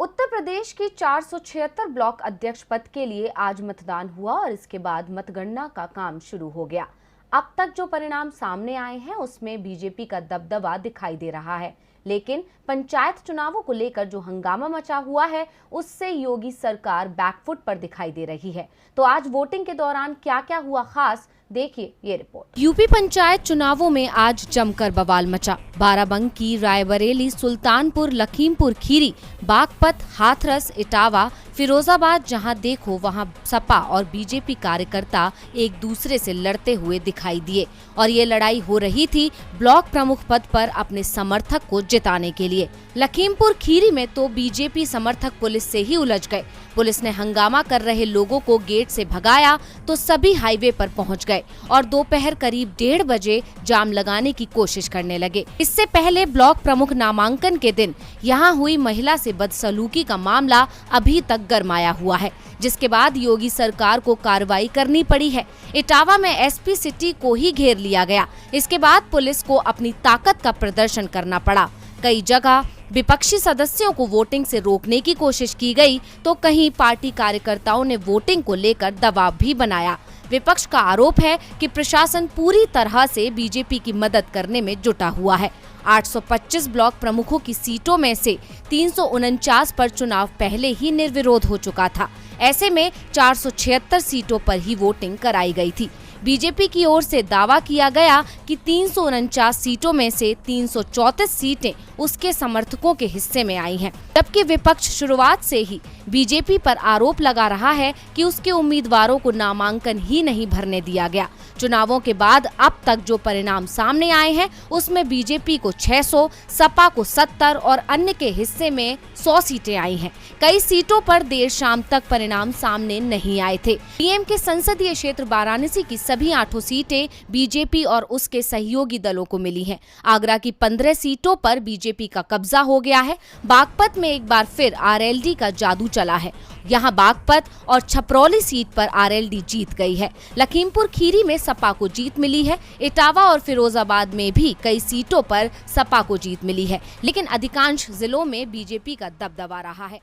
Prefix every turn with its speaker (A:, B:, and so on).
A: उत्तर प्रदेश की 476 ब्लॉक अध्यक्ष पद के लिए आज मतदान हुआ और इसके बाद मतगणना का काम शुरू हो गया। अब तक जो परिणाम सामने आए हैं उसमें बीजेपी का दबदबा दिखाई दे रहा है, लेकिन पंचायत चुनावों को लेकर जो हंगामा मचा हुआ है उससे योगी सरकार बैकफुट पर दिखाई दे रही है। तो आज वोटिंग के दौरान क्या क्या हुआ खास, देखिए ये रिपोर्ट। यूपी पंचायत चुनावों में आज जमकर बवाल मचा। बाराबंकी, रायबरेली, सुल्तानपुर, लखीमपुर खीरी, बागपत, हाथरस, इटावा, फिरोजाबाद, जहां देखो वहां सपा और बीजेपी कार्यकर्ता एक दूसरे से लड़ते हुए दिखाई दिए और ये लड़ाई हो रही थी ब्लॉक प्रमुख पद पर अपने समर्थक को जिताने के लिए। लखीमपुर खीरी में तो बीजेपी समर्थक पुलिस से ही उलझ गए। पुलिस ने हंगामा कर रहे लोगों को गेट से भगाया तो सभी हाईवे पर पहुंच गए और दोपहर करीब 1:30 बजे जाम लगाने की कोशिश करने लगे। इससे पहले ब्लॉक प्रमुख नामांकन के दिन यहां हुई महिला से बदसलूकी का मामला अभी तक गरमाया हुआ है, जिसके बाद योगी सरकार को कार्रवाई करनी पड़ी है। इटावा में एसपी सिटी को ही घेर लिया गया। इसके बाद पुलिस को अपनी ताकत का प्रदर्शन करना पड़ा। कई जगह विपक्षी सदस्यों को वोटिंग से रोकने की कोशिश की गई तो कहीं पार्टी कार्यकर्ताओं ने वोटिंग को लेकर दबाव भी बनाया। विपक्ष का आरोप है कि प्रशासन पूरी तरह से बीजेपी की मदद करने में जुटा हुआ है। 825 ब्लॉक प्रमुखों की सीटों में से 349 पर चुनाव पहले ही निर्विरोध हो चुका था। ऐसे में 476 सीटों पर ही वोटिंग कराई गई थी। बीजेपी की ओर से दावा किया गया कि 349 सीटों में से 334 सीटें उसके समर्थकों के हिस्से में आई हैं, जबकि विपक्ष शुरुआत से ही बीजेपी पर आरोप लगा रहा है कि उसके उम्मीदवारों को नामांकन ही नहीं भरने दिया गया। चुनावों के बाद अब तक जो परिणाम सामने आए हैं उसमें बीजेपी को 600, सपा को 70 और अन्य के हिस्से में 100 सीटें आई हैं। कई सीटों पर देर शाम तक परिणाम सामने नहीं आए थे। पीएम के संसदीय क्षेत्र वाराणसी की सभी 8 सीटें बीजेपी और उसके सहयोगी दलों को मिली हैं। आगरा की 15 सीटों पर बीजेपी का कब्जा हो गया है। बागपत में एक बार फिर आरएलडी का जादू चला है। यहाँ बागपत और छपरौली सीट पर आरएलडी जीत गई है। लखीमपुर खीरी में सपा को जीत मिली है। इटावा और फिरोजाबाद में भी कई सीटों पर सपा को जीत मिली है, लेकिन अधिकांश जिलों में बीजेपी का दबदबा रहा है।